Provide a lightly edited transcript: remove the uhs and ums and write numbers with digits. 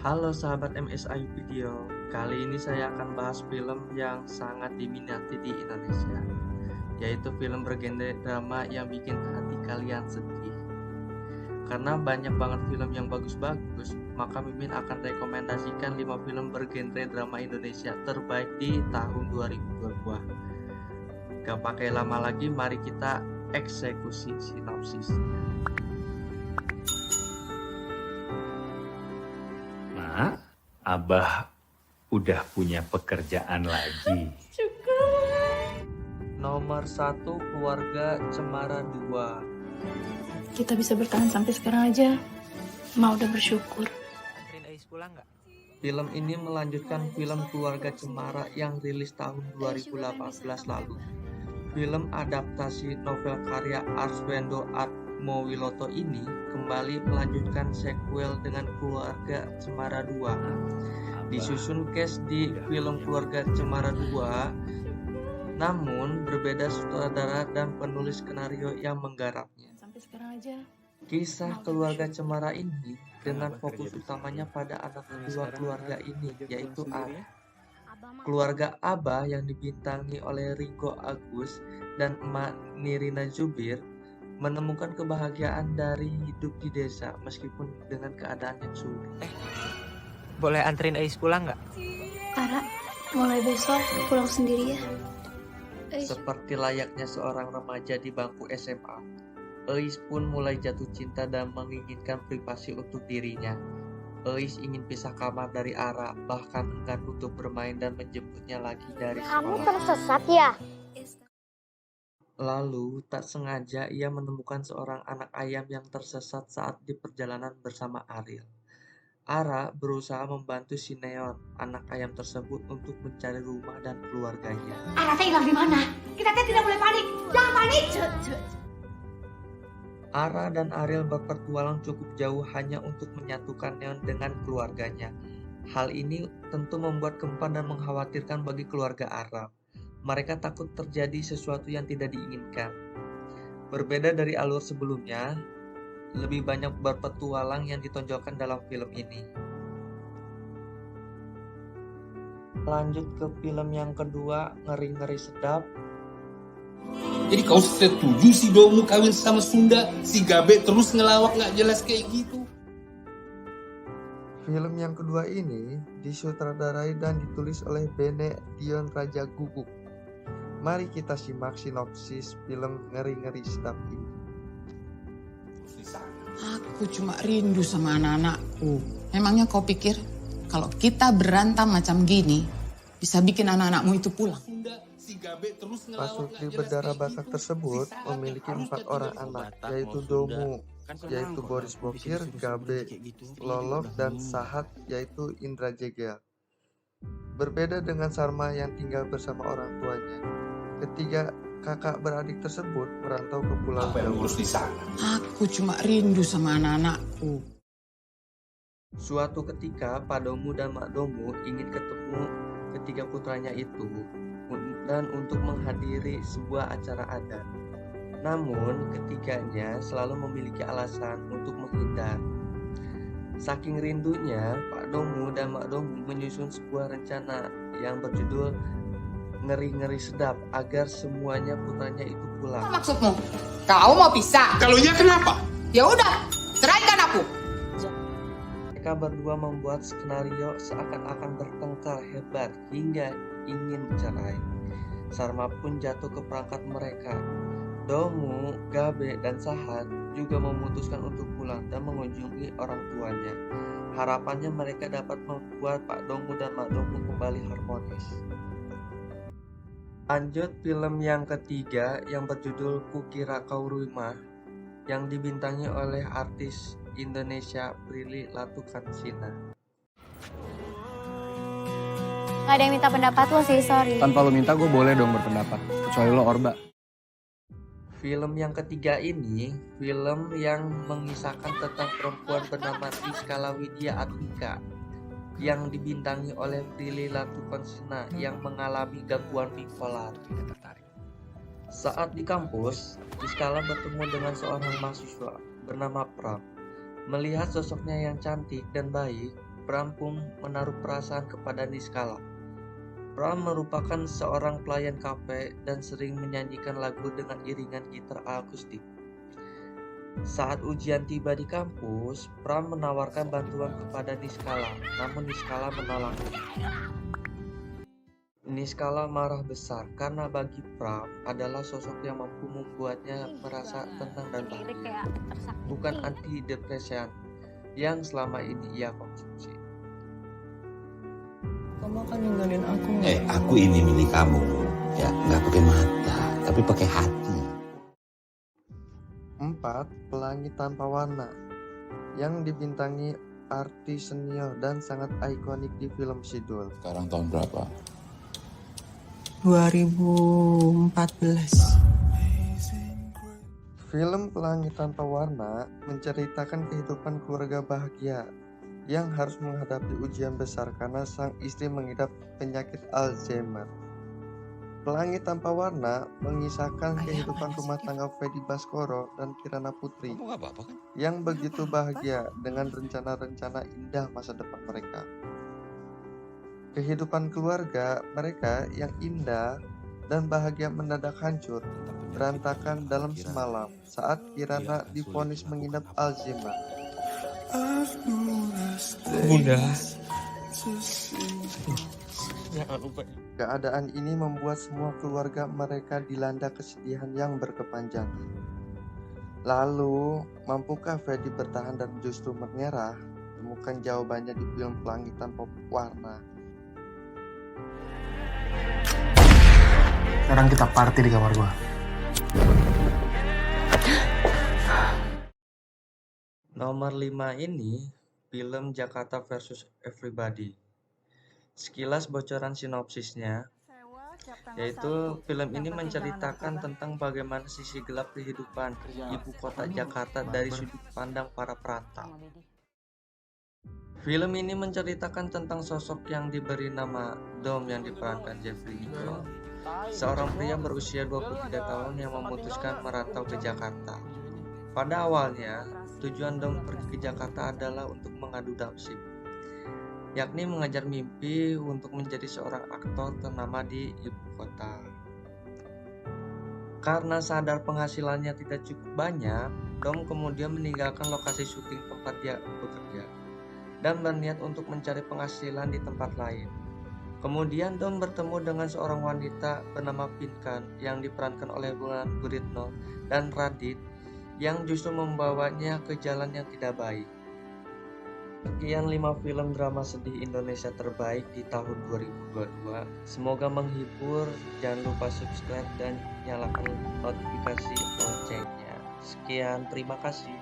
Halo sahabat MSI Video, kali ini saya akan bahas film yang sangat diminati di Indonesia, yaitu film bergenre drama yang bikin hati kalian sedih. Karena banyak banget film yang bagus-bagus, maka Mimin akan rekomendasikan 5 film bergenre drama Indonesia terbaik di tahun 2022. Gak pakai lama lagi, mari kita eksekusi sinopsis. Mak, Abah udah punya pekerjaan lagi. Nomor 1, Keluarga Cemara 2. Kita bisa bertahan sampai sekarang aja. Ma udah bersyukur. Anterin Ais pulang nggak? Film ini melanjutkan film Keluarga Cemara yang rilis tahun 2018 lalu. Film adaptasi novel karya Arswendo Atmowiloto ini kembali melanjutkan sequel dengan Keluarga Cemara 2. Disusun cast di film Keluarga Cemara 2, namun berbeda sutradara dan penulis skenario yang menggarapnya. Sampai sekarang aja. Kisah Keluarga Cemara ini dengan fokus utamanya pada anak kedua keluarga ini, yaitu Ara. Keluarga Abah yang dibintangi oleh Ringo Agus dan emak Nirina Zubir menemukan kebahagiaan dari hidup di desa meskipun dengan keadaan yang sulit. Boleh anterin Ais pulang nggak? Ara, mulai besok pulang sendiri ya. Seperti layaknya seorang remaja di bangku SMA, Eis pun mulai jatuh cinta dan menginginkan privasi untuk dirinya. Eis ingin pisah kamar dari Ara, bahkan enggan untuk bermain dan menjemputnya lagi dari Kamu sekolah. tersesat ya? Lalu, tak sengaja ia menemukan seorang anak ayam yang tersesat saat di perjalanan bersama Ariel. Ara berusaha membantu Sineon, anak ayam tersebut, untuk mencari rumah dan keluarganya. Ara teh hilang di mana? Kita teh tidak boleh panik. Jangan panik. Ara dan Ariel berpetualang cukup jauh hanya untuk menyatukan Neon dengan keluarganya. Hal ini tentu membuat gempa dan mengkhawatirkan bagi keluarga Ara. Mereka takut terjadi sesuatu yang tidak diinginkan. Berbeda dari alur sebelumnya, lebih banyak berpetualang yang ditonjolkan dalam film ini. Lanjut ke film yang kedua, Ngeri-Ngeri Sedap. Jadi kau setuju si Domu kawin sama Sunda, si Gabe terus ngelawak nggak jelas kayak gitu? Film yang kedua ini disutradarai dan ditulis oleh Bene Dion Raja Guguk. Mari kita simak sinopsis film Ngeri-Ngeri Sedap ini. Aku cuma rindu sama anak-anakku. Memangnya kau pikir kalau kita berantem macam gini bisa bikin anak-anakmu itu pulang? Pasutri berdarah basak tersebut memiliki 4 orang anak, yaitu Domu, yaitu Boris Bokir, Gabe, Lolok, dan Sahat, yaitu Indra Jegel. Berbeda dengan Sarma yang tinggal bersama orang tuanya, ketiga kakak beradik tersebut merantau ke Pulau Jawa. Aku cuma rindu sama anak-anakku. Suatu ketika, Pak Domu dan Mak Domu ingin ketemu ketiga putranya itu dan untuk menghadiri sebuah acara adat. Namun, ketiganya selalu memiliki alasan untuk menghindar. Saking rindunya, Pak Domu dan Mak Domu menyusun sebuah rencana yang berjudul Ngeri-Ngeri Sedap agar semuanya putranya itu pulang. Apa maksudmu? Kau mau pisah? Kalaunya kenapa? Ya udah, ceraikan aku. Mereka berdua membuat skenario seakan-akan bertengkar hebat hingga ingin bercerai. Sarma pun jatuh ke perangkat mereka. Domu, Gabe, dan Sahat juga memutuskan untuk pulang dan mengunjungi orang tuanya. Harapannya mereka dapat membuat Pak Domu dan Mak Domu kembali harmonis. Lanjut film yang ketiga yang berjudul Kukira Kau Rumah, yang dibintangi oleh artis Indonesia Prilly Latuconsina. Gak ada yang minta pendapat lo sih, sorry. Tanpa lo minta gue boleh dong berpendapat, kecuali lo Orba. Film yang ketiga ini film yang mengisahkan tentang perempuan bernama Rizka Widya Atika yang dibintangi oleh Prilly Latuconsina yang mengalami gangguan bipolar. Saat di kampus, Rizka bertemu dengan seorang mahasiswa bernama Pram. Melihat sosoknya yang cantik dan baik, Pram pun menaruh perasaan kepada Niskala. Pram merupakan seorang pelayan kafe dan sering menyanyikan lagu dengan iringan gitar akustik. Saat ujian tiba di kampus, Pram menawarkan bantuan kepada Niskala, namun Niskala menolaknya. Niskala marah besar karena bagi Pram adalah sosok yang mampu membuatnya merasa tenang dan bahagia, bukan antidepresan yang selama ini ia konsumsi. Kamu akan ninggalin aku nggak? Aku ini milik kamu. Ya, nggak pakai mata, tapi pakai hati. 4. Pelangi Tanpa Warna yang dibintangi artis senior dan sangat ikonik di film Sidul. Sekarang tahun berapa? 2014. Film Pelangi Tanpa Warna menceritakan kehidupan keluarga bahagia yang harus menghadapi ujian besar karena sang istri mengidap penyakit Alzheimer. Pelangi Tanpa Warna mengisahkan kehidupan rumah tangga Fedi Baskoro dan Kirana Putri Kamu nggak apa-apa kan? yang begitu bahagia dengan rencana-rencana indah masa depan mereka. Kehidupan keluarga mereka yang indah dan bahagia mendadak hancur, berantakan dalam semalam saat Kirana divonis mengidap Alzheimer. Bunda. Keadaan ini membuat semua keluarga mereka dilanda kesedihan yang berkepanjangan. Lalu, mampukah Fedi bertahan dan justru menyerah? Temukan jawabannya di film Pelangi Tanpa Warna. Sekarang kita party di kamar gua. Nomor 5 ini film Jakarta versus Everybody. Sekilas bocoran sinopsisnya, yaitu film ini menceritakan tentang bagaimana sisi gelap kehidupan ibu kota Jakarta dari sudut pandang para perantau. Film ini menceritakan tentang sosok yang diberi nama Dom yang diperankan Jeffrey Nicole, seorang pria berusia 23 tahun yang memutuskan merantau ke Jakarta. Pada awalnya, tujuan Dom pergi ke Jakarta adalah untuk mengadu nasib, yakni mengejar mimpi untuk menjadi seorang aktor ternama di ibu kota. Karena sadar penghasilannya tidak cukup banyak, Dom kemudian meninggalkan lokasi syuting tempat dia bekerja dan berniat untuk mencari penghasilan di tempat lain. Kemudian Dom bertemu dengan seorang wanita bernama Pinkan yang diperankan oleh Wulan Guritno dan Radit yang justru membawanya ke jalan yang tidak baik. Sekian 5 film drama sedih Indonesia terbaik di tahun 2022. Semoga menghibur. Jangan lupa subscribe dan nyalakan notifikasi loncengnya. Sekian, terima kasih.